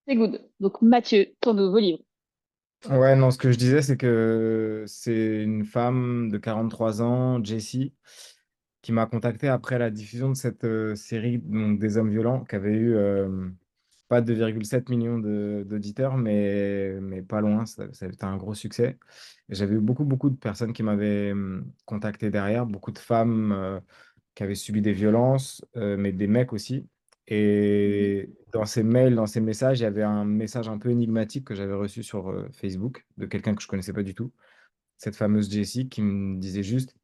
C'est good. Donc, Mathieu, ton nouveau livre. Ouais, non, ce que je disais, c'est que c'est une femme de 43 ans, Jessie, qui m'a contacté après la diffusion de cette série donc, des hommes violents, qui avait eu pas 2,7 millions d'auditeurs, mais pas loin, ça a été un gros succès. Et j'avais eu beaucoup de personnes qui m'avaient contacté derrière, beaucoup de femmes qui avaient subi des violences, mais des mecs aussi. Mhm. Et dans ces mails, dans ces messages, il y avait un message un peu énigmatique que j'avais reçu sur Facebook de quelqu'un que je connaissais pas du tout, cette fameuse Jessie, qui me disait juste,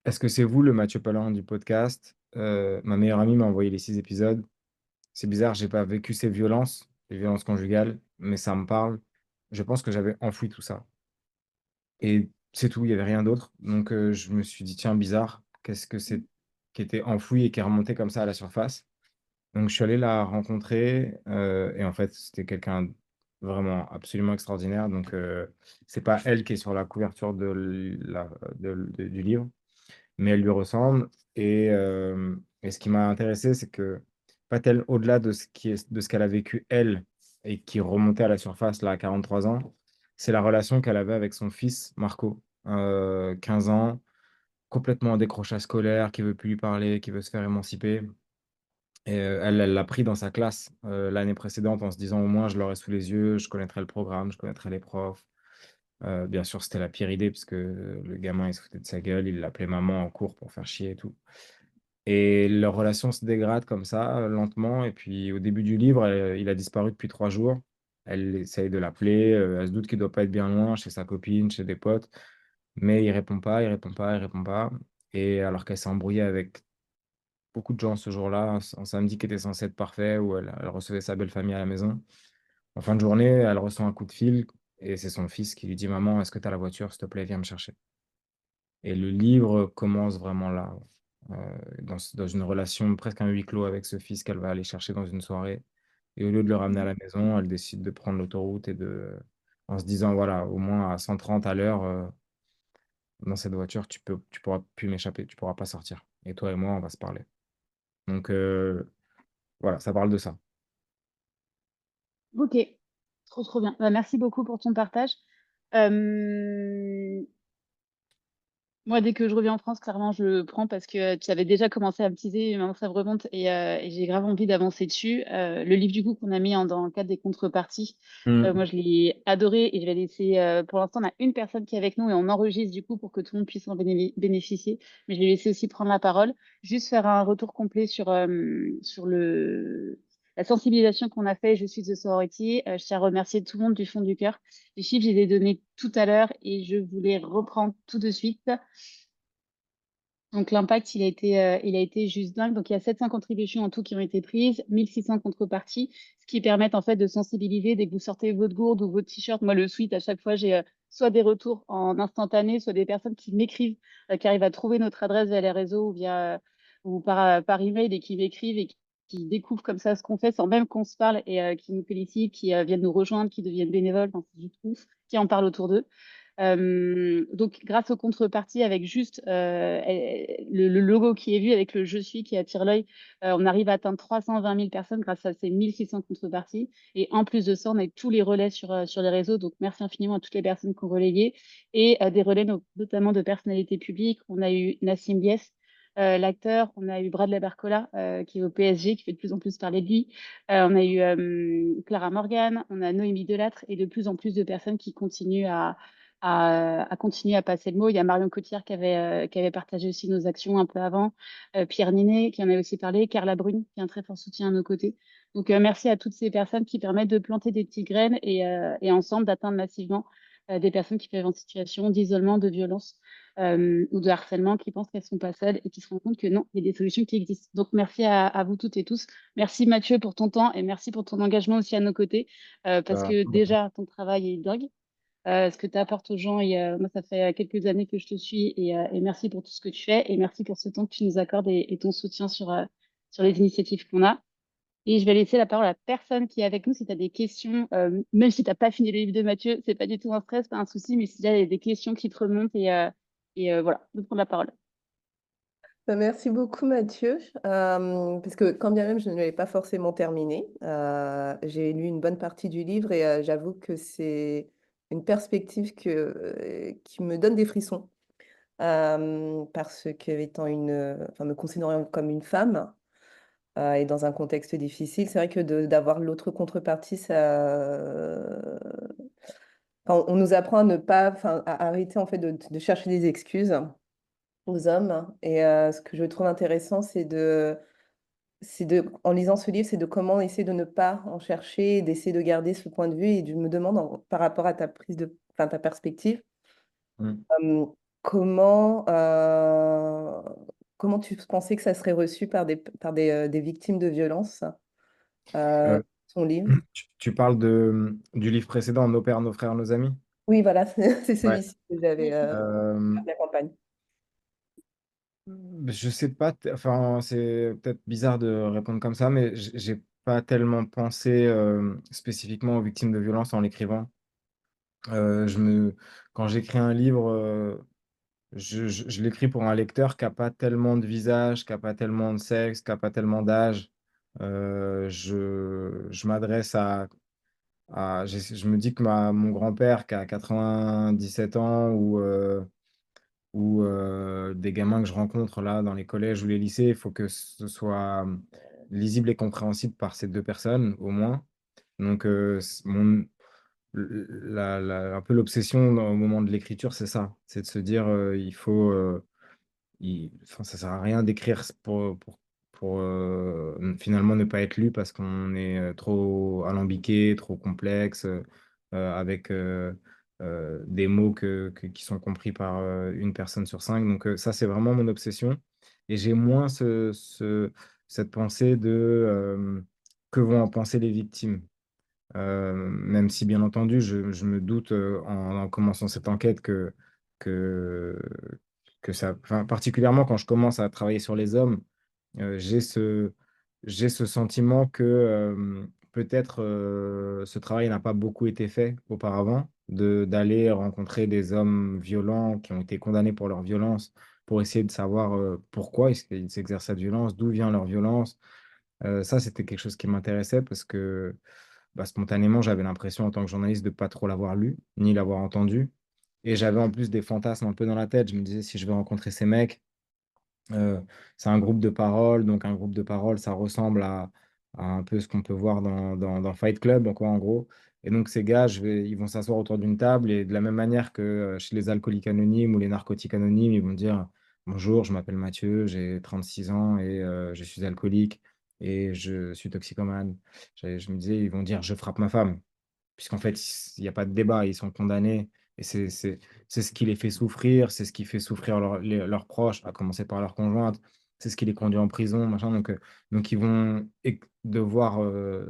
est-ce que c'est vous le Mathieu Palan du podcast? Ma meilleure amie m'a envoyé les 6 épisodes. C'est bizarre, j'ai pas vécu ces violences, les violences conjugales, mais ça me parle. Je pense que j'avais enfoui tout ça. Et c'est tout, il y avait rien d'autre. Donc je me suis dit, tiens, bizarre, qu'est-ce que c'est qui était enfoui et qui est remonté comme ça à la surface? Donc, je suis allé la rencontrer et en fait, c'était quelqu'un vraiment absolument extraordinaire. Donc, c'est pas elle qui est sur la couverture du livre, mais elle lui ressemble. Et ce qui m'a intéressé, c'est que pas tel au-delà de ce qu'elle a vécu elle et qui remontait à la surface là à 43 ans, c'est la relation qu'elle avait avec son fils Marco, 15 ans, complètement en décrochage scolaire, qui veut plus lui parler, qui veut se faire émanciper. Et elle l'a pris dans sa classe l'année précédente en se disant au moins je l'aurai sous les yeux, je connaîtrai le programme, je connaîtrai les profs. Bien sûr, c'était la pire idée parce que le gamin il se foutait de sa gueule, il l'appelait maman en cours pour faire chier et tout. Et leur relation se dégrade comme ça, lentement. Et puis au début du livre, il a disparu depuis 3 jours. Elle essaye de l'appeler, elle se doute qu'il doit pas être bien loin, chez sa copine, chez des potes. Mais il répond pas, il répond pas, il répond pas. Et alors qu'elle s'est embrouillée avec beaucoup de gens ce jour-là, un samedi qui était censé être parfait, où elle recevait sa belle famille à la maison. En fin de journée, elle reçoit un coup de fil et c'est son fils qui lui dit, Maman, est-ce que tu as la voiture? S'il te plaît, viens me chercher. Et le livre commence vraiment là, dans une relation presque un huis clos avec ce fils qu'elle va aller chercher dans une soirée. Et au lieu de le ramener à la maison, elle décide de prendre l'autoroute en se disant, voilà, au moins à 130 à l'heure, dans cette voiture, tu pourras plus m'échapper, tu pourras pas sortir. Et toi et moi, on va se parler. Donc, voilà, ça parle de ça. Ok, trop trop bien. Bah, merci beaucoup pour ton partage. Euh, Moi, dès que je reviens en France, clairement, je le prends parce que tu avais déjà commencé à me teaser, maintenant ça me remonte et j'ai grave envie d'avancer dessus. Le livre du coup qu'on a mis dans le cadre des contreparties, moi je l'ai adoré et je vais laisser, pour l'instant on a une personne qui est avec nous et on enregistre du coup pour que tout le monde puisse en bénéficier, mais je vais laisser aussi prendre la parole, juste faire un retour complet sur la sensibilisation qu'on a fait, Je suis de sorority. Je tiens à remercier tout le monde du fond du cœur. Les chiffres, je les ai donnés tout à l'heure et je voulais reprendre tout de suite. Donc l'impact, il a été juste dingue. Donc il y a 700 contributions en tout qui ont été prises, 1600 contreparties, ce qui permet en fait de sensibiliser dès que vous sortez votre gourde ou votre t-shirt. Moi, le sweat, à chaque fois, j'ai soit des retours en instantané, soit des personnes qui m'écrivent, qui arrivent à trouver notre adresse via les réseaux ou par email et qui m'écrivent et qui découvrent comme ça ce qu'on fait sans même qu'on se parle et qui nous félicitent, qui viennent nous rejoindre, qui deviennent bénévoles. Enfin, c'est juste ouf, qui en parlent autour d'eux. Donc, grâce aux contreparties, avec juste le logo qui est vu, avec le Je suis qui attire l'œil, on arrive à atteindre 320 000 personnes grâce à ces 1600 contreparties. Et en plus de ça, on a eu tous les relais sur les réseaux. Donc, merci infiniment à toutes les personnes qui ont relayé et des relais notamment de personnalités publiques. On a eu Nassim Bies, l'acteur. On a eu Bradley Barcola, qui est au PSG, qui fait de plus en plus parler de lui. On a eu Clara Morgan, on a Noémie Delattre et de plus en plus de personnes qui continuent à continuer à passer le mot. Il y a Marion Cotillard qui avait partagé aussi nos actions un peu avant, Pierre Ninet qui en a aussi parlé, Carla Brune qui a un très fort soutien à nos côtés. Donc merci à toutes ces personnes qui permettent de planter des petites graines et ensemble d'atteindre massivement des personnes qui peuvent être en situation d'isolement, de violence ou de harcèlement, qui pensent qu'elles sont pas seules et qui se rendent compte que non, il y a des solutions qui existent. Donc merci à vous toutes et tous. Merci Mathieu pour ton temps et merci pour ton engagement aussi à nos côtés, parce que déjà ton travail est dingue, ce que tu apportes aux gens. Et moi, ça fait quelques années que je te suis et merci pour tout ce que tu fais et merci pour ce temps que tu nous accordes et ton soutien sur les initiatives qu'on a. Et je vais laisser la parole à la personne qui est avec nous si tu as des questions, même si tu n'as pas fini le livre de Mathieu, c'est pas du tout un stress, pas un souci, mais s'il y a des questions qui te remontent et voilà, de prendre la parole. Merci beaucoup, Mathieu. Parce que quand bien même je ne l'ai pas forcément terminé, j'ai lu une bonne partie du livre et j'avoue que c'est une perspective qui me donne des frissons. Parce que étant enfin, me considérant comme une femme et dans un contexte difficile, c'est vrai que d'avoir l'autre contrepartie, enfin, on nous apprend à ne pas, enfin, à arrêter en fait de chercher des excuses aux hommes. Et ce que je trouve intéressant, en lisant ce livre, c'est de comment essayer de ne pas en chercher, d'essayer de garder ce point de vue. Et je me demande, par rapport à enfin, ta perspective, Mm. euh, comment, euh, comment tu pensais que ça serait reçu des victimes de violences, Euh, ton livre? tu parles du livre précédent, Nos pères, nos frères, nos amis? Oui, voilà, c'est Ouais. celui-ci que j'avais Euh, la campagne. je sais pas, enfin, c'est peut-être bizarre de répondre comme ça, mais j'ai pas tellement pensé spécifiquement aux victimes de violence en l'écrivant. Euh, je me, Quand j'écris un livre, je l'écris pour un lecteur qui a pas tellement de visage, qui a pas tellement de sexe, qui a pas tellement d'âge. Je m'adresse je me dis que mon grand-père qui a 97 ans ou des gamins que je rencontre là dans les collèges ou les lycées, il faut que ce soit lisible et compréhensible par ces deux personnes au moins. Donc, un peu l'obsession au moment de l'écriture, c'est ça, c'est de se dire il faut. Enfin, ça sert à rien d'écrire pour finalement ne pas être lu parce qu'on est trop alambiqué, trop complexe, avec des mots qui sont compris par une personne sur cinq. Donc ça, c'est vraiment mon obsession. Et j'ai moins cette pensée de que vont en penser les victimes. Même si, bien entendu, je me doute en commençant cette enquête que, que ça, enfin, particulièrement quand je commence à travailler sur les hommes, j'ai ce sentiment que peut-être ce travail n'a pas beaucoup été fait auparavant, d'aller rencontrer des hommes violents qui ont été condamnés pour leur violence, pour essayer de savoir pourquoi ils s'exercent cette violence, d'où vient leur violence. Ça, c'était quelque chose qui m'intéressait parce que bah, spontanément, j'avais l'impression en tant que journaliste de pas trop l'avoir lu, ni l'avoir entendu. Et j'avais en plus des fantasmes un peu dans la tête. Je me disais, si je vais rencontrer ces mecs, euh, c'est un groupe de parole. Donc, un groupe de parole, ça ressemble à un peu ce qu'on peut voir dans Fight Club, donc, en gros. Et donc, ces gars, ils vont s'asseoir autour d'une table et de la même manière que chez les alcooliques anonymes ou les narcotiques anonymes, ils vont dire, bonjour, je m'appelle Mathieu, j'ai 36 ans et je suis alcoolique et je suis toxicomane. Je me disais, ils vont dire, je frappe ma femme puisqu'en fait, il n'y a pas de débat, ils sont condamnés. Et c'est ce qui les fait souffrir, c'est ce qui fait souffrir leurs proches, à commencer par leur conjointe, c'est ce qui les conduit en prison, machin. Donc ils vont devoir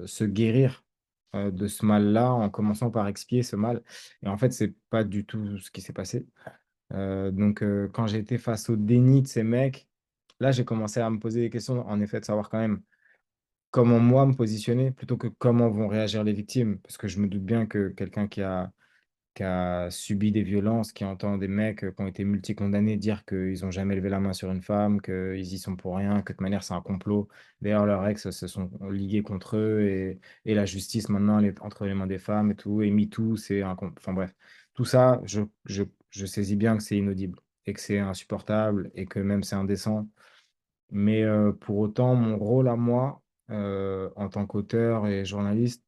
se guérir de ce mal-là en commençant par expier ce mal. Et en fait, c'est pas du tout ce qui s'est passé. Quand j'ai été face au déni de ces mecs, là, j'ai commencé à me poser des questions, en effet, de savoir quand même comment moi me positionner plutôt que comment vont réagir les victimes. Parce que je me doute bien que quelqu'un qui a subi des violences, qui entend des mecs qui ont été multicondamnés dire qu'ils n'ont jamais levé la main sur une femme, qu'ils y sont pour rien, que de toute manière c'est un complot. D'ailleurs, leurs ex se sont ligués contre eux et la justice maintenant elle est entre les mains des femmes et tout. Et MeToo, enfin bref. Tout ça, je saisis bien que c'est inaudible et que c'est insupportable et que même c'est indécent. Mais pour autant, mon rôle à moi, en tant qu'auteur et journaliste,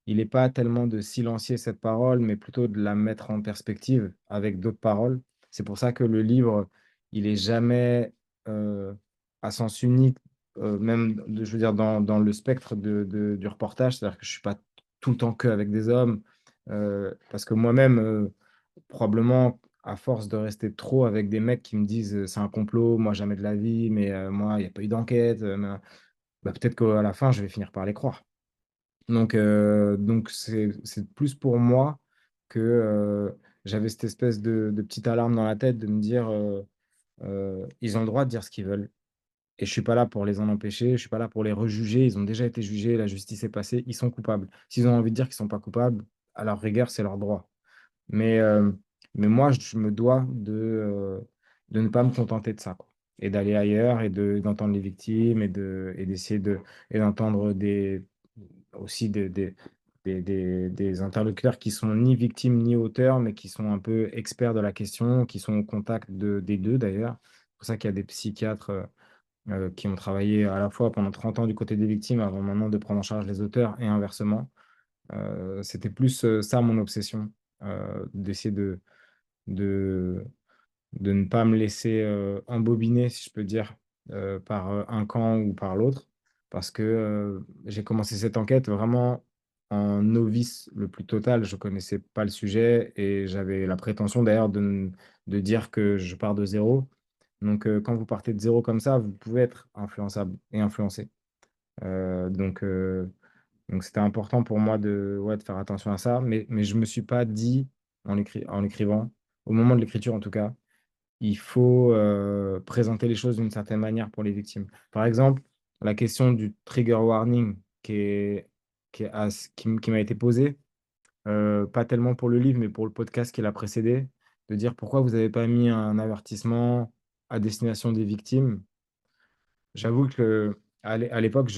il n'est pas tellement de silencier cette parole, mais plutôt de la mettre en perspective avec d'autres paroles. C'est pour ça que le livre, il est jamais à sens unique, je veux dire, dans le spectre du reportage. C'est-à-dire que je ne suis pas tout le temps que avec des hommes, parce que moi-même, probablement, à force de rester trop avec des mecs qui me disent c'est un complot, moi jamais de la vie, mais moi, il n'y a pas eu d'enquête, bah, peut-être qu'à la fin, je vais finir par les croire. Donc c'est plus pour moi que j'avais cette espèce de petite alarme dans la tête de me dire ils ont le droit de dire ce qu'ils veulent. Et je suis pas là pour les en empêcher, je suis pas là pour les rejuger. Ils ont déjà été jugés, la justice est passée, ils sont coupables. S'ils ont envie de dire qu'ils sont pas coupables, à leur rigueur, c'est leur droit. Mais, euh, mais moi, je me dois de ne pas me contenter de ça, quoi. et d'aller ailleurs et d'entendre les victimes et d'essayer et d'entendre aussi des interlocuteurs qui sont ni victimes ni auteurs, mais qui sont un peu experts de la question, qui sont au contact des deux d'ailleurs. C'est pour ça qu'il y a des psychiatres qui ont travaillé à la fois pendant 30 ans du côté des victimes avant maintenant de prendre en charge les auteurs et inversement. C'était plus ça mon obsession, d'essayer de, de ne pas me laisser embobiner, si je peux dire, par un camp ou par l'autre, parce que j'ai commencé cette enquête vraiment en novice le plus total. Je connaissais pas le sujet et j'avais la prétention d'ailleurs de dire que je pars de zéro. Donc, quand vous partez de zéro comme ça, vous pouvez être influençable et influencé. Euh, donc, euh, donc c'était important pour moi ouais, de faire attention à ça, mais je me suis pas dit en l'écrivant, au moment de l'écriture en tout cas, il faut présenter les choses d'une certaine manière pour les victimes. Par exemple, la question du trigger warning qui m'a été posée, pas tellement pour le livre, mais pour le podcast qui l'a précédé, de dire pourquoi vous n'avez pas mis un avertissement à destination des victimes. J'avoue que à l'époque,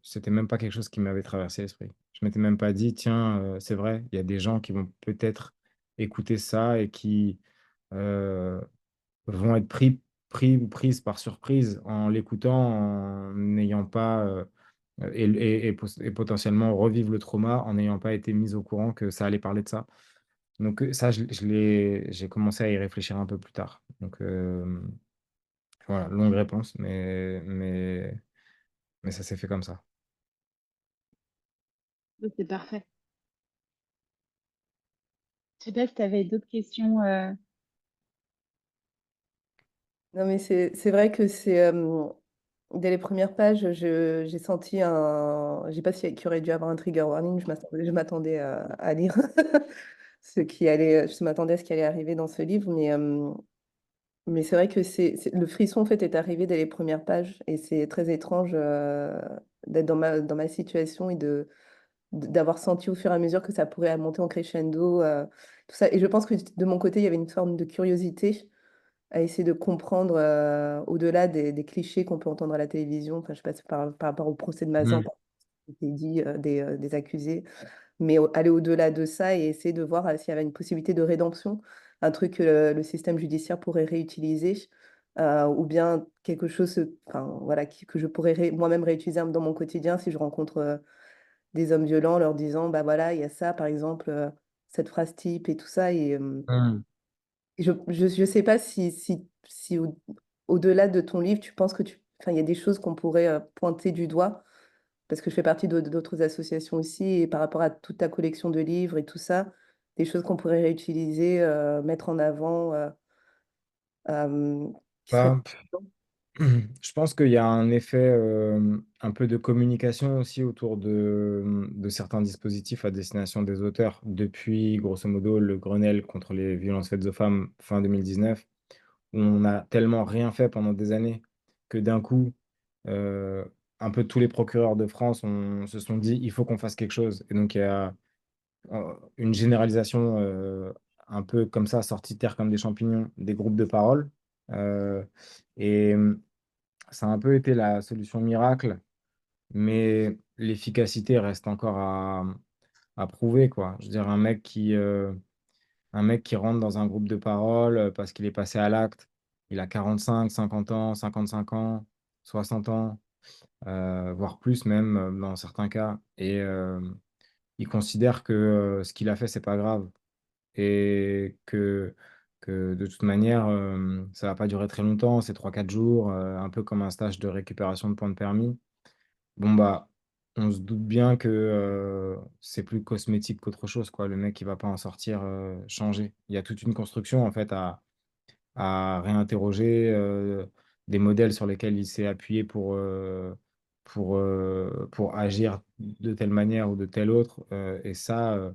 c'était même pas quelque chose qui m'avait traversé l'esprit. Je m'étais même pas dit, tiens, c'est vrai, il y a des gens qui vont peut-être écouter ça et qui euh, vont être pris ou prises par surprise en l'écoutant, en n'ayant pas et potentiellement revivre le trauma en n'ayant pas été mis au courant que ça allait parler de ça. Donc ça, j'ai commencé à y réfléchir un peu plus tard. Donc voilà, longue réponse, mais ça s'est fait comme ça. C'est parfait. Je sais pas si tu avais d'autres questions. Non, mais c'est vrai que dès les premières pages, j'ai senti je sais pas s'il y aurait dû avoir un trigger warning, je m'attendais à lire je m'attendais à ce qui allait arriver dans ce livre, mais c'est vrai que le frisson en fait est arrivé dès les premières pages et c'est très étrange d'être dans ma situation et d'avoir senti au fur et à mesure que ça pourrait monter en crescendo, tout ça. Et je pense que de mon côté, il y avait une forme de curiosité à essayer de comprendre au-delà des clichés qu'on peut entendre à la télévision. Enfin, je passe par rapport au procès de Mazan, Mm. par ce qui était dit des accusés, mais aller au-delà de ça et essayer de voir s'il y avait une possibilité de rédemption, un truc que le système judiciaire pourrait réutiliser. Ou bien quelque chose enfin, voilà, que je pourrais moi-même réutiliser dans mon quotidien si je rencontre des hommes violents, leur disant, bah voilà, il y a ça, par exemple, cette phrase type et tout ça. Mm. Et je sais pas si au-delà de ton livre, tu penses enfin, il y a des choses qu'on pourrait pointer du doigt, parce que je fais partie d'autres associations aussi, et par rapport à toute ta collection de livres et tout ça, des choses qu'on pourrait réutiliser, mettre en avant, qui seraient... Bah, je pense qu'il y a un effet un peu de communication aussi autour de certains dispositifs à destination des auteurs depuis, grosso modo, le Grenelle contre les violences faites aux femmes fin 2019, où on a tellement rien fait pendant des années que d'un coup, euh, un peu tous les procureurs de France se sont dit, il faut qu'on fasse quelque chose. Et donc, il y a une généralisation un peu comme ça, sortie de terre comme des champignons, des groupes de parole. Euh, et ça a un peu été la solution miracle, mais l'efficacité reste encore à prouver, quoi. Je veux dire, un mec qui rentre dans un groupe de parole parce qu'il est passé à l'acte, il a 45, 50 ans, 55 ans, 60 ans, voire plus même dans certains cas, et il considère que ce qu'il a fait, c'est pas grave et que de toute manière, ça va pas durer très longtemps, c'est 3 4 jours, un peu comme un stage de récupération de points de permis. Bon, bah, on se doute bien que c'est plus cosmétique qu'autre chose, quoi. Le mec, il va pas en sortir changé. Il y a toute une construction, en fait, à réinterroger, des modèles sur lesquels il s'est appuyé pour agir de telle manière ou de telle autre. Et ça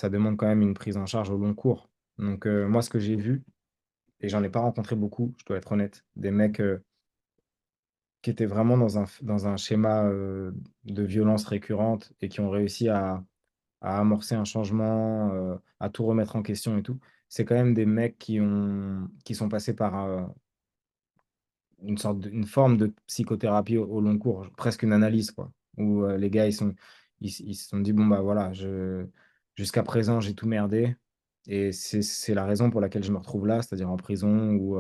demande quand même une prise en charge au long cours. Donc, moi, ce que j'ai vu, et j'en ai pas rencontré beaucoup, je dois être honnête, des mecs qui étaient vraiment dans un schéma de violence récurrente et qui ont réussi à amorcer un changement, à tout remettre en question et tout. C'est quand même des mecs qui sont passés par une forme de psychothérapie au long cours, presque une analyse, quoi. Où les gars, ils se sont dit, bon, bah voilà, jusqu'à présent, j'ai tout merdé. Et c'est la raison pour laquelle je me retrouve là, c'est-à-dire en prison ou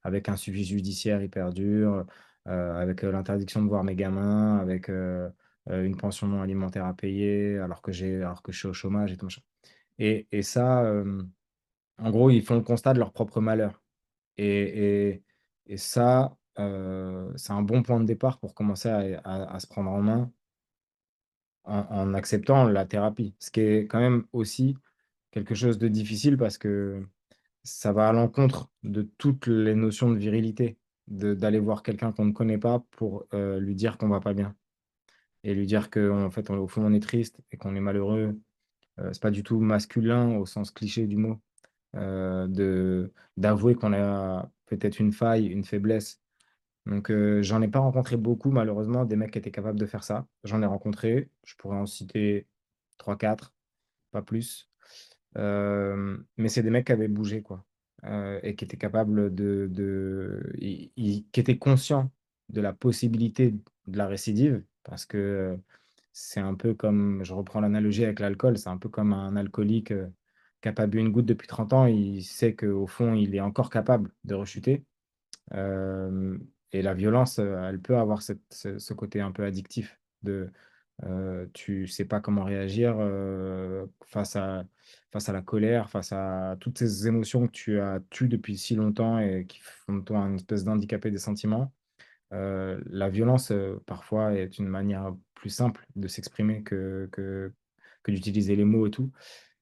avec un suivi judiciaire hyper dur, avec l'interdiction de voir mes gamins, avec une pension non alimentaire à payer, alors que je suis au chômage et tout machin. Et ça, en gros, ils font le constat de leur propre malheur. Et, et, et ça, c'est un bon point de départ pour commencer à se prendre en main en acceptant la thérapie. Ce qui est quand même aussi quelque chose de difficile parce que ça va à l'encontre de toutes les notions de virilité, d'aller voir quelqu'un qu'on ne connaît pas pour lui dire qu'on va pas bien et lui dire qu'en fait, au fond, on est triste et qu'on est malheureux. C'est pas du tout masculin au sens cliché du mot, d'avouer qu'on a peut-être une faille, une faiblesse. Donc, j'en ai pas rencontré beaucoup malheureusement, des mecs qui étaient capables de faire ça. J'en ai rencontré, je pourrais en citer 3, 4, pas plus. Mais c'est des mecs qui avaient bougé quoi, et qui étaient capables qui étaient conscients de la possibilité de la récidive parce que, c'est un peu comme je reprends l'analogie avec l'alcool, c'est un peu comme un alcoolique, qui a pas bu une goutte depuis 30 ans, il sait qu'au fond, il est encore capable de rechuter. Hem Et la violence, elle peut avoir ce côté un peu addictif de, tu sais pas comment réagir, face à la colère, face à toutes ces émotions que tu as tues depuis si longtemps et qui font de toi un espèce d'handicapé des sentiments. La violence, parfois est une manière plus simple de s'exprimer que d'utiliser les mots et tout.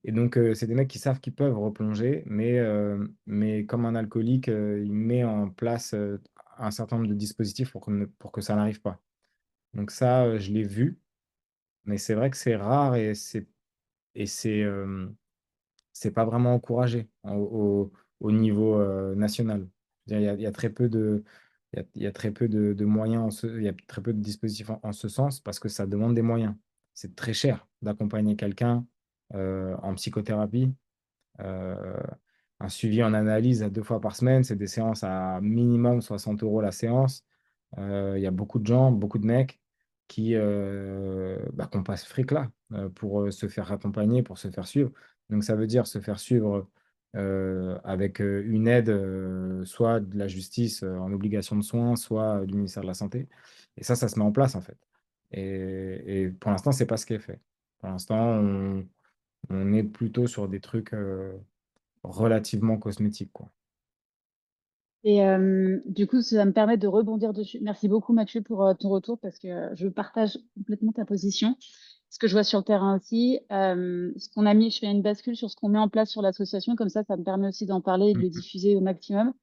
Et donc, c'est des mecs qui savent qu'ils peuvent replonger, mais comme un alcoolique, il met en place, un certain nombre de dispositifs pour que ça n'arrive pas. Donc ça, je l'ai vu, mais c'est vrai que c'est rare et c'est pas vraiment encouragé au niveau, national. C'est-à-dire il y a très peu il y a très peu de moyens il y a très peu de dispositifs en ce sens parce que ça demande des moyens. C'est très cher d'accompagner quelqu'un, en psychothérapie. Heu, un suivi en analyse à 2 fois par semaine, c'est des séances à minimum 60 € la séance. Il y a beaucoup de gens, beaucoup de mecs qui ont pas ce fric-là, pour, se faire accompagner, pour se faire suivre. Donc ça veut dire se faire suivre, avec, une aide, soit de la justice, en obligation de soins, soit, du ministère de la santé. Et ça se met en place, en fait. Et pour l'instant, c'est pas ce qui est fait. Pour l'instant, on est plutôt sur des trucs, relativement cosmétiques, quoi. Et du coup, ça me permet de rebondir dessus. Merci beaucoup, Mathieu, pour ton retour parce que je partage complètement ta position. Ce que je vois sur le terrain aussi, ce qu'on a mis, je fais une bascule sur ce qu'on met en place sur l'association. Comme ça me permet aussi d'en parler et de Mmh le mh. diffuser au maximum.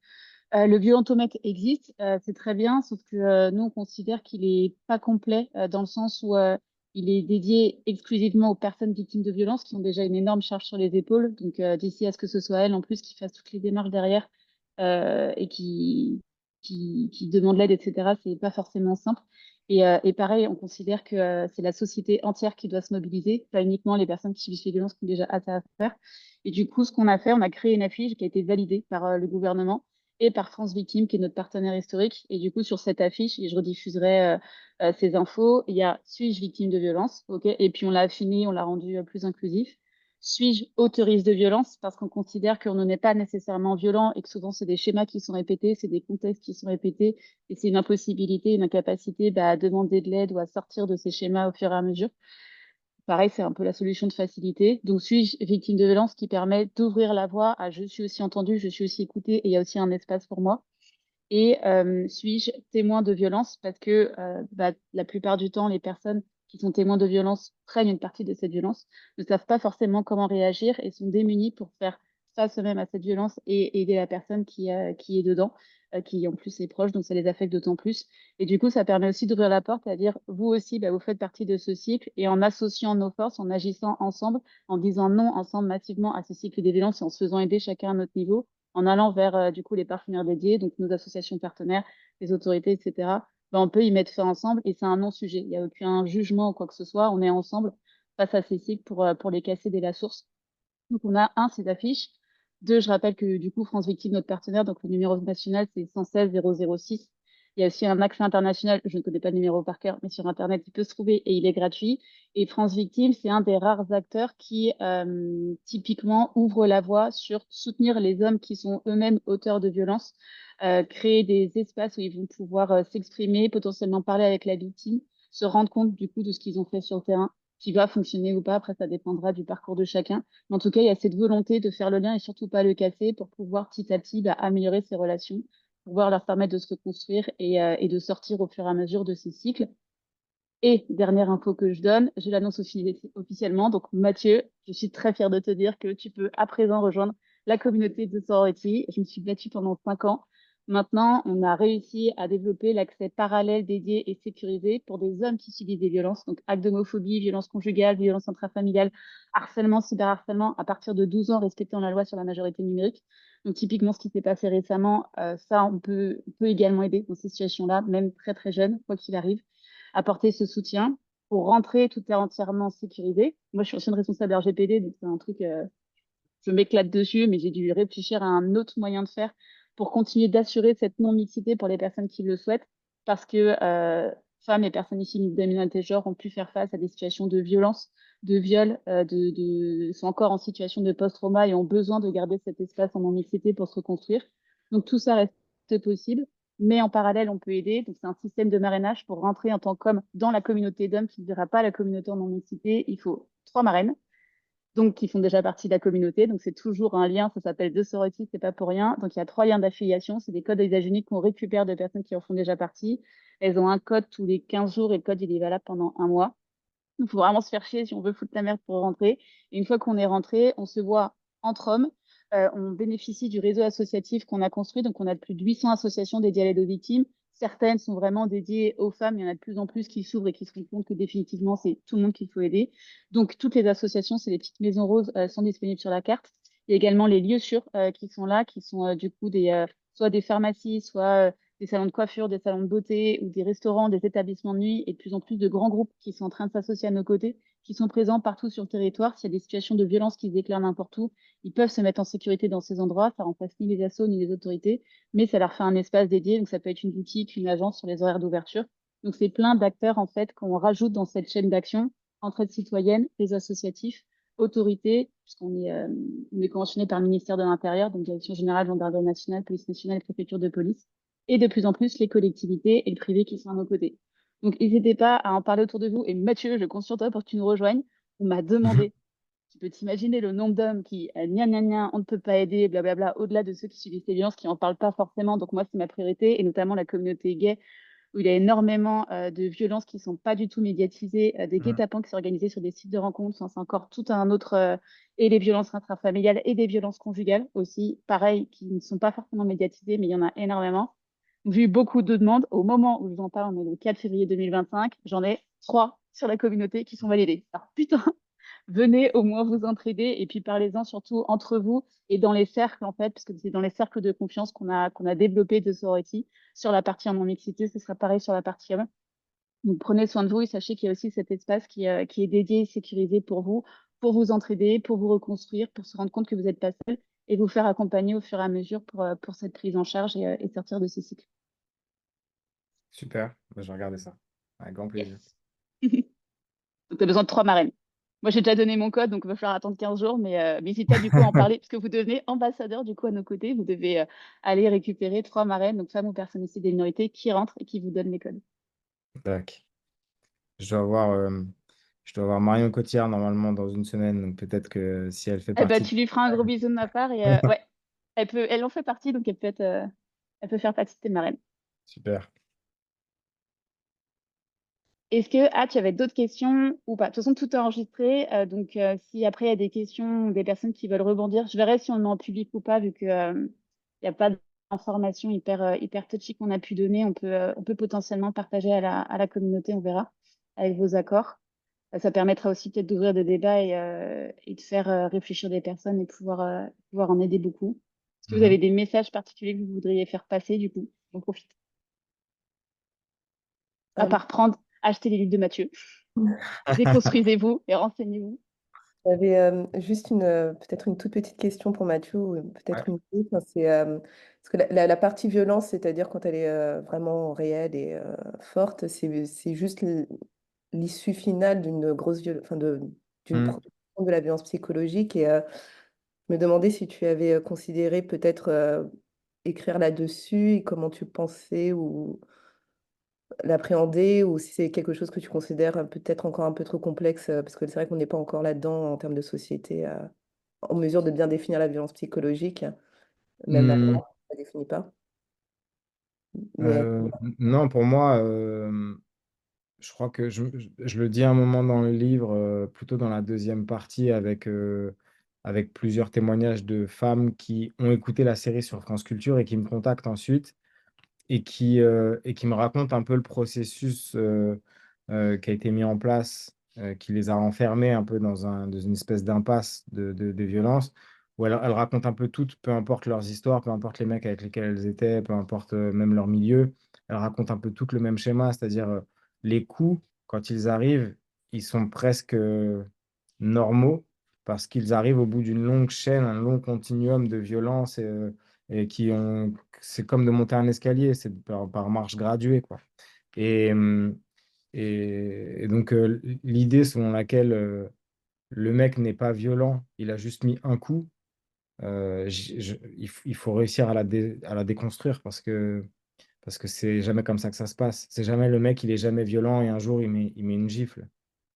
Le violentomètre existe, c'est très bien, sauf que nous, on considère qu'il est pas complet dans le sens où il est dédié exclusivement aux personnes victimes de violences qui ont déjà une énorme charge sur les épaules. Donc, d'ici à ce que ce soit elles, en plus, qui fassent toutes les démarches derrière et qui demandent l'aide, etc., c'est pas forcément simple. Et pareil, on considère que c'est la société entière qui doit se mobiliser, pas uniquement les personnes qui subissent les violences qui ont déjà assez à faire. Et du coup, ce qu'on a fait, on a créé une affiche qui a été validée par le gouvernement et par France Victime, qui est notre partenaire historique. Et du coup, sur cette affiche, et je rediffuserai ces infos, il y a suis-je victime de violence, ok. Et puis on l'a affiné, on l'a rendu plus inclusif. Suis-je auteuriste de violence, parce qu'on considère qu'on n'est pas nécessairement violent et que souvent c'est des schémas qui sont répétés, c'est des contextes qui sont répétés, et c'est une impossibilité, une incapacité à demander de l'aide ou à sortir de ces schémas au fur et à mesure. Pareil, c'est un peu la solution de facilité. Donc, suis-je victime de violence qui permet d'ouvrir la voie à je suis aussi entendue, je suis aussi écoutée et il y a aussi un espace pour moi. Et suis-je témoin de violence parce que la plupart du temps, les personnes qui sont témoins de violence prennent une partie de cette violence, ne savent pas forcément comment réagir et sont démunis pour faire face eux-mêmes à cette violence et aider la personne qui est dedans, qui en plus est proche, donc ça les affecte d'autant plus. Et du coup, ça permet aussi d'ouvrir la porte à dire, vous aussi, vous faites partie de ce cycle et en associant nos forces, en agissant ensemble, en disant non ensemble massivement à ce cycle des violences et en se faisant aider chacun à notre niveau, en allant vers du coup les partenaires dédiés, donc nos associations partenaires, les autorités, etc., on peut y mettre fin ensemble et c'est un non-sujet. Il n'y a aucun jugement ou quoi que ce soit. On est ensemble face à ces cycles pour les casser dès la source. Donc on a ces affiches. Deux, je rappelle que du coup France Victime, notre partenaire, donc le numéro national c'est 116 006 Il y a aussi un accès international, je ne connais pas le numéro par cœur, mais sur Internet, il peut se trouver et il est gratuit. Et France Victime, c'est un des rares acteurs qui, typiquement, ouvre la voie sur soutenir les hommes qui sont eux-mêmes auteurs de violences, créer des espaces où ils vont pouvoir s'exprimer, potentiellement parler avec la victime, se rendre compte du coup de ce qu'ils ont fait sur le terrain, qui va fonctionner ou pas. Après, ça dépendra du parcours de chacun. Mais en tout cas, il y a cette volonté de faire le lien et surtout pas le casser pour pouvoir petit à petit améliorer ces relations, pouvoir leur permettre de se reconstruire et de sortir au fur et à mesure de ces cycles. Et dernière info que je donne, je l'annonce officiellement. Donc Mathieu, je suis très fière de te dire que tu peux à présent rejoindre la communauté de Sorority. Je me suis battue pendant 5 ans. Maintenant, on a réussi à développer l'accès parallèle, dédié et sécurisé pour des hommes qui subissent des violences, donc actes d'homophobie, violences conjugales, violences intrafamiliales, harcèlement, cyberharcèlement, à partir de 12 ans, respectant la loi sur la majorité numérique. Donc typiquement, ce qui s'est passé récemment, ça, on peut également aider dans ces situations-là, même très très jeune, quoi qu'il arrive, apporter ce soutien pour rentrer tout est entièrement sécurisé. Moi, je suis ancienne responsable RGPD, donc c'est un truc, je m'éclate dessus, mais j'ai dû réfléchir à un autre moyen de faire pour continuer d'assurer cette non-mixité pour les personnes qui le souhaitent, parce que femmes et personnes issues de minorités genre ont pu faire face à des situations de violence, de viol, sont encore en situation de post-trauma et ont besoin de garder cet espace en non-mixité pour se reconstruire. Donc tout ça reste possible, mais en parallèle, on peut aider. Donc c'est un système de marrainage pour rentrer en tant qu'homme dans la communauté d'hommes qui ne verra pas la communauté en non-mixité. Il faut 3 marraines donc qui font déjà partie de la communauté. Donc c'est toujours un lien, ça s'appelle The Sorority, c'est pas pour rien. Donc il y a 3 liens d'affiliation, c'est des codes à usage unique qu'on récupère de personnes qui en font déjà partie. Elles ont un code tous les 15 jours et le code il est valable pendant un mois. Il faut vraiment se faire chier si on veut foutre la merde pour rentrer. Et une fois qu'on est rentré, on se voit entre hommes. On bénéficie du réseau associatif qu'on a construit. Donc, on a plus de 800 associations dédiées à l'aide aux victimes. Certaines sont vraiment dédiées aux femmes. Il y en a de plus en plus qui s'ouvrent et qui se rendent compte que définitivement, c'est tout le monde qu'il faut aider. Donc, toutes les associations, c'est les petites maisons roses, sont disponibles sur la carte. Il y a également les lieux sûrs qui sont là, qui sont du coup soit des pharmacies, soit des salons de coiffure, des salons de beauté ou des restaurants, des établissements de nuit et de plus en plus de grands groupes qui sont en train de s'associer à nos côtés, qui sont présents partout sur le territoire. S'il y a des situations de violence qui se déclarent n'importe où, ils peuvent se mettre en sécurité dans ces endroits. Ça remplace ni les assos ni les autorités, mais ça leur fait un espace dédié. Donc ça peut être une boutique, une agence sur les horaires d'ouverture. Donc c'est plein d'acteurs en fait qu'on rajoute dans cette chaîne d'action, entraide citoyenne, les associatifs, autorités, puisqu'on est conventionné par le ministère de l'Intérieur, donc Direction générale, gendarmerie nationale, police nationale et préfecture de police et de plus en plus les collectivités et le privé qui sont à nos côtés. Donc, n'hésitez pas à en parler autour de vous. Et Mathieu, je compte sur toi pour que tu nous rejoignes. On m'a demandé, tu peux t'imaginer le nombre d'hommes qui, gna gna gna, on ne peut pas aider, blablabla, au-delà de ceux qui subissent les violences, qui n'en parlent pas forcément. Donc, moi, c'est ma priorité, et notamment la communauté gay, où il y a énormément de violences qui ne sont pas du tout médiatisées, des Mm. guet-apens qui sont organisés sur des sites de rencontres. Enfin, c'est encore tout un autre. Et les violences intrafamiliales et des violences conjugales aussi, pareil, qui ne sont pas forcément médiatisées, mais il y en a énormément. J'ai eu beaucoup de demandes. Au moment où je vous en parle, on est le 4 février 2025. J'en ai 3 sur la communauté qui sont validées. Alors, putain, venez au moins vous entraider et puis parlez-en surtout entre vous et dans les cercles, en fait, parce que c'est dans les cercles de confiance qu'on a développé de Sorority. Sur la partie en non-mixité, ce sera pareil sur la partie homme. Donc, prenez soin de vous et sachez qu'il y a aussi cet espace qui est dédié et sécurisé pour vous entraider, pour vous reconstruire, pour se rendre compte que vous n'êtes pas seul et vous faire accompagner au fur et à mesure pour cette prise en charge et sortir de ces cycles. Super, bah, je vais regarder ça. Avec grand plaisir. Yes. Donc, tu as besoin de 3 marraines. Moi, j'ai déjà donné mon code, donc il va falloir attendre 15 jours, mais n'hésitez pas du coup à en parler, parce que vous devenez ambassadeur du coup à nos côtés. Vous devez aller récupérer 3 marraines, donc femmes ou personnes issues des minorités, qui rentrent et qui vous donnent les codes. Tac. Je dois avoir, euh, je dois avoir Marion Cotillard normalement dans une semaine, donc peut-être que si elle fait Eh ben, partie de... tu lui feras un gros bisou de ma part et ouais, elle en fait partie, donc elle peut faire partie de tes marraines. Super. Est-ce que tu avais d'autres questions ou pas? De toute façon, tout est enregistré. Donc, si après il y a des questions ou des personnes qui veulent rebondir, je verrai si on le met en public ou pas, vu que il n'y a pas d'informations hyper touchy qu'on a pu donner. On peut potentiellement partager à la communauté, on verra, avec vos accords. Ça permettra aussi peut-être d'ouvrir des débats et de faire réfléchir des personnes et pouvoir en aider beaucoup. Est-ce que vous Mhm. avez des messages particuliers que vous voudriez faire passer, du coup? On profite. À Euh, part prendre, acheter les livres de Mathieu. Déconstruisez-vous et renseignez-vous. J'avais juste peut-être une toute petite question pour Mathieu, ou Ouais. peut-être une autre. Enfin, c'est parce que la partie violence, c'est-à-dire quand elle est vraiment réelle et forte, c'est juste l'issue finale d'une grosse violence, enfin d'une Mm. production de la violence psychologique. Et je me demandais si tu avais considéré peut-être écrire là-dessus et comment tu pensais ou l'appréhender, ou si c'est quelque chose que tu considères peut-être encore un peu trop complexe, parce que c'est vrai qu'on n'est pas encore là-dedans en termes de société, en mesure de bien définir la violence psychologique, même Mm. maintenant, on ne la définit pas. Mais Non, pour moi, je crois que je le dis à un moment dans le livre, plutôt dans la deuxième partie avec plusieurs témoignages de femmes qui ont écouté la série sur France Culture et qui me contactent ensuite et qui me racontent un peu le processus qui a été mis en place, qui les a enfermées un peu dans une espèce d'impasse de violence, où elles racontent un peu toutes, peu importe leurs histoires, peu importe les mecs avec lesquels elles étaient, peu importe même leur milieu, elles racontent un peu toutes le même schéma, c'est-à-dire les coups, quand ils arrivent, ils sont presque normaux parce qu'ils arrivent au bout d'une longue chaîne, un long continuum de violence et c'est comme de monter un escalier, c'est par marche graduée, quoi. Et, et donc, l'idée selon laquelle le mec n'est pas violent, il a juste mis un coup, il faut réussir à la déconstruire parce que c'est jamais comme ça que ça se passe. C'est jamais le mec, il est jamais violent et un jour il met une gifle.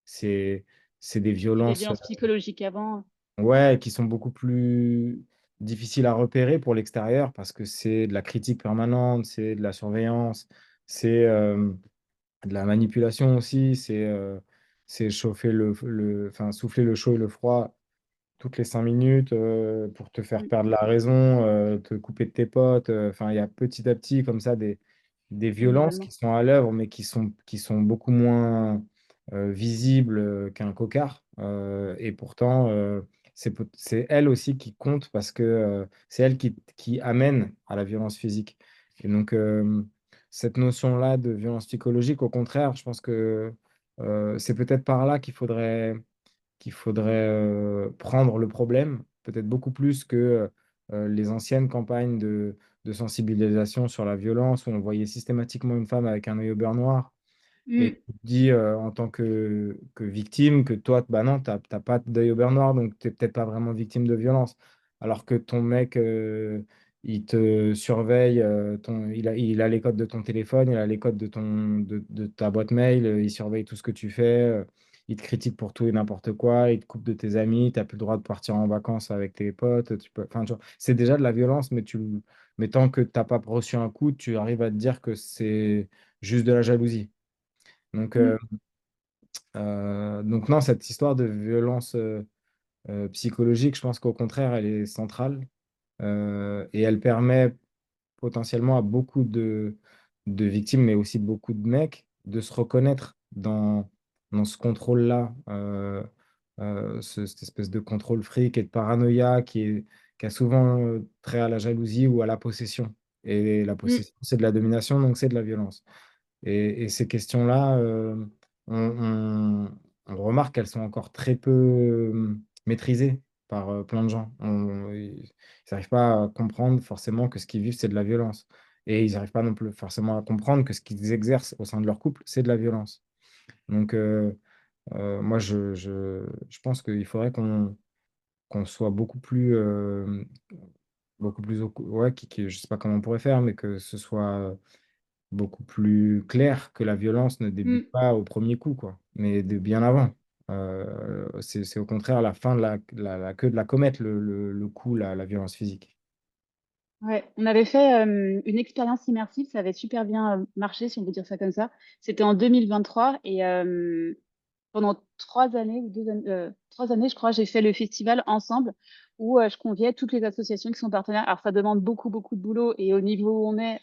C'est, c'est des Il y a des violences, violences psychologiques avant. ouais, qui sont beaucoup plus difficiles à repérer pour l'extérieur parce que c'est de la critique permanente, c'est de la surveillance, c'est de la manipulation aussi, c'est chauffer enfin, souffler le chaud et le froid toutes les 5 minutes pour te faire Mm. perdre la raison, te couper de tes potes. Enfin, il y a petit à petit comme ça des violences Généralement. qui sont à l'œuvre, mais qui sont beaucoup moins visibles qu'un cocard. Et pourtant, c'est elle aussi qui compte parce que c'est elle qui amène à la violence physique. Et donc, cette notion-là de violence psychologique, au contraire, je pense que c'est peut-être par là qu'il faudrait prendre le problème, peut-être beaucoup plus que les anciennes campagnes de sensibilisation sur la violence, où on voyait systématiquement une femme avec un œil au beurre noir. Et Mm. tu te dis en tant que victime que toi, bah non, t'as pas d'œil au beurre noir, donc tu n'es peut-être pas vraiment victime de violence. Alors que ton mec, il te surveille, il a les codes de ton téléphone, il a les codes de ta boîte mail, il surveille tout ce que tu fais, il te critique pour tout et n'importe quoi, il te coupe de tes amis, tu n'as plus le droit de partir en vacances avec tes potes. Enfin, tu vois, c'est déjà de la violence, mais tant que tu n'as pas reçu un coup, tu arrives à te dire que c'est juste de la jalousie. Donc, Mm. donc non, cette histoire de violence psychologique, je pense qu'au contraire, elle est centrale et elle permet potentiellement à beaucoup de victimes, mais aussi beaucoup de mecs, de se reconnaître dans ce contrôle-là, cette espèce de contrôle fric et de paranoïa qui a souvent trait à la jalousie ou à la possession. Et la Mm. possession, c'est de la domination, donc c'est de la violence. Et ces questions-là, on, on remarque qu'elles sont encore très peu maîtrisées par plein de gens. Ils n'arrivent pas à comprendre forcément que ce qu'ils vivent, c'est de la violence. Et ils n'arrivent pas non plus forcément à comprendre que ce qu'ils exercent au sein de leur couple, c'est de la violence. Donc, moi, je pense qu'il faudrait qu'on soit beaucoup plus ouais, je sais pas comment on pourrait faire, mais que ce soit beaucoup plus clair que la violence ne débute Mm. pas au premier coup, quoi, mais de bien avant. C'est au contraire la fin de la queue de la comète, le coup, la violence physique. Ouais, on avait fait une expérience immersive, ça avait super bien marché, si on peut dire ça comme ça. C'était en 2023 et pendant 3 années ou 2 années, 3 années, je crois, j'ai fait le festival ensemble où je conviais toutes les associations qui sont partenaires. Alors, ça demande beaucoup, beaucoup de boulot et au niveau où on est,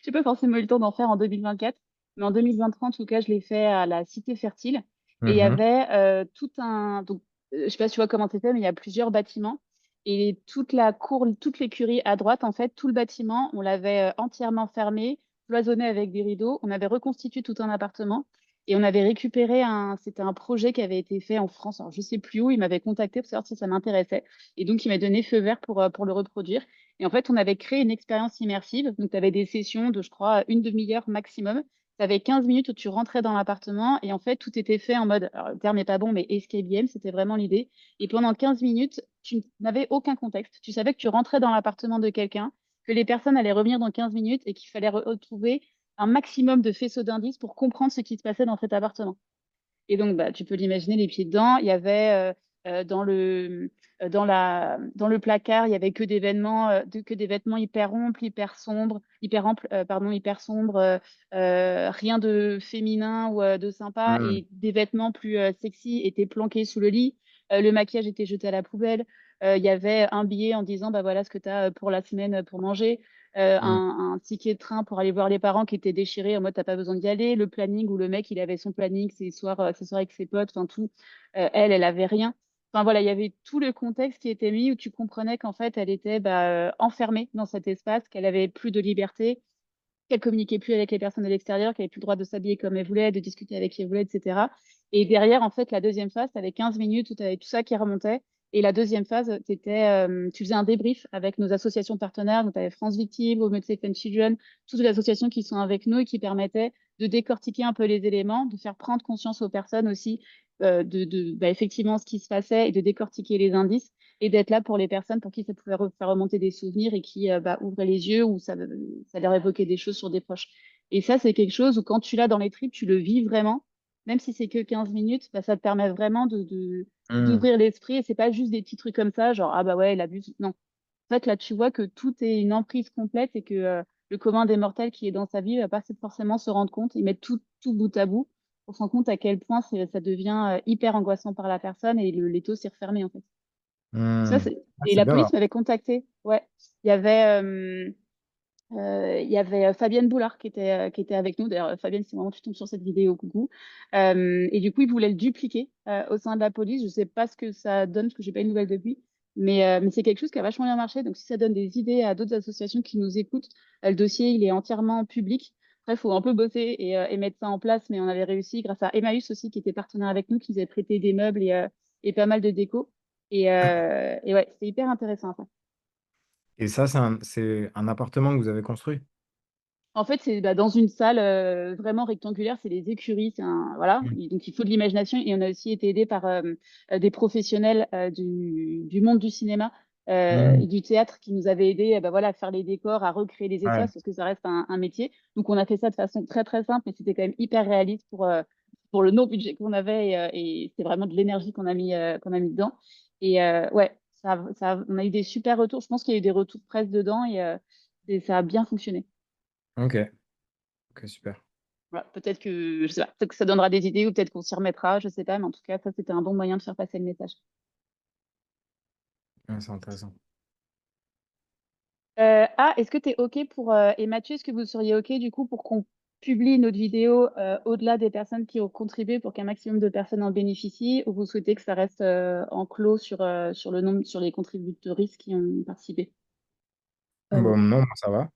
j'ai pas forcément eu le temps d'en faire en 2024, mais en 2023, en tout cas, je l'ai fait à la Cité Fertile et il y Mhm. avait tout un, donc, je sais pas si tu vois comment c'était, mais il y a plusieurs bâtiments et toute la cour, toute l'écurie à droite, en fait, tout le bâtiment, on l'avait entièrement fermé, cloisonné avec des rideaux. On avait reconstitué tout un appartement. Et on avait récupéré c'était un projet qui avait été fait en France, alors je sais plus où, il m'avait contacté pour savoir si ça m'intéressait. Et donc, il m'a donné feu vert pour le reproduire. Et en fait, on avait créé une expérience immersive. Donc, tu avais des sessions de, je crois, une demi-heure maximum. Tu avais 15 minutes où tu rentrais dans l'appartement et en fait, tout était fait en mode, alors le terme n'est pas bon, mais escape game, c'était vraiment l'idée. Et pendant 15 minutes, tu n'avais aucun contexte. Tu savais que tu rentrais dans l'appartement de quelqu'un, que les personnes allaient revenir dans 15 minutes et qu'il fallait retrouver un maximum de faisceaux d'indices pour comprendre ce qui se passait dans cet appartement. Et donc, bah, tu peux l'imaginer, les pieds dedans. Il y avait dans le placard, il y avait que des vêtements hyper amples, hyper sombres, hyper sombres, rien de féminin ou de sympa. Hmm. Et des vêtements plus sexy étaient planqués sous le lit. Le maquillage était jeté à la poubelle. Il y avait un billet en disant, bah voilà ce que tu as pour la semaine pour manger. Hmm. Un ticket de train pour aller voir les parents qui étaient déchirés en mode t'as pas besoin d'y aller, le planning où le mec il avait son planning, ses soirs avec ses potes, enfin tout. Elle avait rien. Enfin voilà, il y avait tout le contexte qui était mis où tu comprenais qu'en fait elle était enfermée dans cet espace, qu'elle avait plus de liberté, qu'elle communiquait plus avec les personnes de l'extérieur, qu'elle avait plus le droit de s'habiller comme elle voulait, de discuter avec qui elle voulait, etc. Et derrière, en fait, la deuxième phase, tu avais 15 minutes où tu avais tout ça qui remontait. Et la deuxième phase, tu faisais un débrief avec nos associations partenaires. Donc, tu avais France Victime, Women Safe and Children, toutes les associations qui sont avec nous et qui permettaient de décortiquer un peu les éléments, de faire prendre conscience aux personnes aussi effectivement ce qui se passait et de décortiquer les indices et d'être là pour les personnes pour qui ça pouvait faire remonter des souvenirs et qui ouvraient les yeux ou ça leur évoquait des choses sur des proches. Et ça, c'est quelque chose où quand tu l'as dans les tripes, tu le vis vraiment, même si c'est que 15 minutes, bah, ça te permet vraiment Hmm. d'ouvrir l'esprit et c'est pas juste des petits trucs comme ça, genre, ah bah ouais, il abuse. Non. En fait, là, tu vois que tout est une emprise complète et que le commun des mortels qui est dans sa vie va pas forcément se rendre compte. Ils mettent tout bout à bout pour se rendre compte à quel point ça devient hyper angoissant par la personne et l'étau s'est refermé, en fait. Ça, Hmm. Ah, et c'est la bien là. police m'avait contacté. Ouais. Il y avait Fabienne Boulard qui était avec nous. D'ailleurs, Fabienne, c'est vraiment tu tombes sur cette vidéo, coucou. Et du coup, ils voulaient le dupliquer au sein de la police. Je sais pas ce que ça donne, parce que j'ai pas eu de nouvelles depuis. Mais c'est quelque chose qui a vachement bien marché. Donc, si ça donne des idées à d'autres associations qui nous écoutent, le dossier, il est entièrement public. Après, il faut un peu bosser et mettre ça en place. Mais on avait réussi grâce à Emmaüs aussi, qui était partenaire avec nous, qui nous avait prêté des meubles et pas mal de déco. Et ouais, c'est hyper intéressant. Et ça, c'est un appartement que vous avez construit? En fait, c'est dans une salle vraiment rectangulaire, c'est les écuries, voilà. Hmm. Donc il faut de l'imagination et on a aussi été aidé par des professionnels du monde du cinéma Hmm. et du théâtre qui nous avaient aidés, voilà, à faire les décors, à recréer les Ouais. espaces parce que ça reste un métier. Donc on a fait ça de façon très très simple, mais c'était quand même hyper réaliste pour le no-budget qu'on avait et c'était vraiment de l'énergie qu'on a mis dedans. Et ouais, on a eu des super retours. Je pense qu'il y a eu des retours presse dedans et ça a bien fonctionné. Ok, ok, super. Voilà, je sais pas, peut-être que ça donnera des idées ou peut-être qu'on s'y remettra, je sais pas, mais en tout cas, ça, c'était un bon moyen de faire passer le message. Ouais, c'est intéressant. Est-ce que tu es OK et Mathieu, est-ce que vous seriez OK du coup pour qu'on publie notre vidéo au-delà des personnes qui ont contribué pour qu'un maximum de personnes en bénéficient ou vous souhaitez que ça reste en clos sur le nombre, sur les contributeurs qui ont participé? Euh, Bon, non, moi, ça va.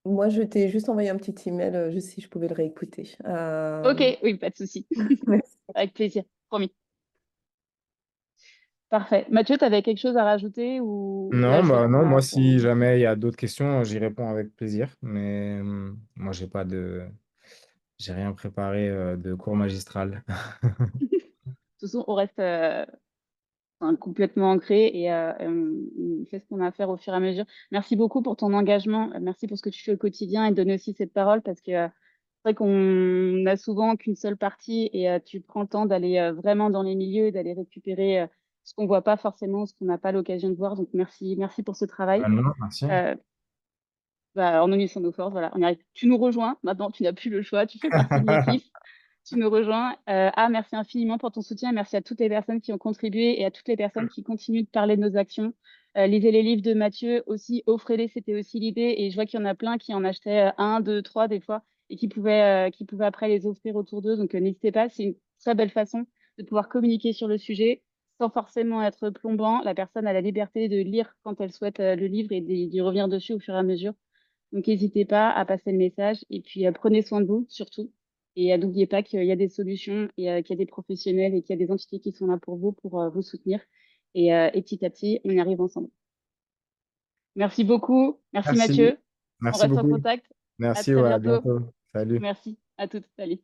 Moi, je t'ai juste envoyé un petit email, juste si je pouvais le réécouter. OK, oui, pas de souci. Merci. Avec plaisir, promis. Parfait. Mathieu, tu avais quelque chose à rajouter ou là, Non, je bah non, moi, reprends si jamais il y a d'autres questions, j'y réponds avec plaisir. Mais moi, j'ai rien préparé de cours magistral. De toute façon, on reste complètement ancré et on fait ce qu'on a à faire au fur et à mesure. Merci beaucoup pour ton engagement. Merci pour ce que tu fais au quotidien et donner aussi cette parole parce que c'est vrai qu'on n'a souvent qu'une seule partie et tu prends le temps d'aller vraiment dans les milieux, d'aller récupérer ce qu'on voit pas forcément, ce qu'on n'a pas l'occasion de voir. Donc merci pour ce travail. Ah non, merci. Euh, en unissant nos forces, voilà, on y arrive. Tu nous rejoins. Maintenant, tu n'as plus le choix. Tu fais partie de l'équipe. Tu nous rejoins. Merci infiniment pour ton soutien. Merci à toutes les personnes qui ont contribué et à toutes les personnes qui continuent de parler de nos actions. Lisez les livres de Mathieu aussi, offrez-les, c'était aussi l'idée. Et je vois qu'il y en a plein qui en achetaient un, deux, trois des fois et qui pouvaient après les offrir autour d'eux. Donc n'hésitez pas, c'est une très belle façon de pouvoir communiquer sur le sujet sans forcément être plombant. La personne a la liberté de lire quand elle souhaite le livre et d'y revenir dessus au fur et à mesure. Donc n'hésitez pas à passer le message et puis prenez soin de vous surtout. Et n'oubliez pas qu'il y a des solutions et qu'il y a des professionnels et qu'il y a des entités qui sont là pour vous vous soutenir. Et petit à petit, on y arrive ensemble. Merci beaucoup. Merci Merci. Mathieu. On Merci reste en beaucoup. contact. À Merci, très ouais, à bientôt. bientôt. Salut. Merci à toutes. Salut.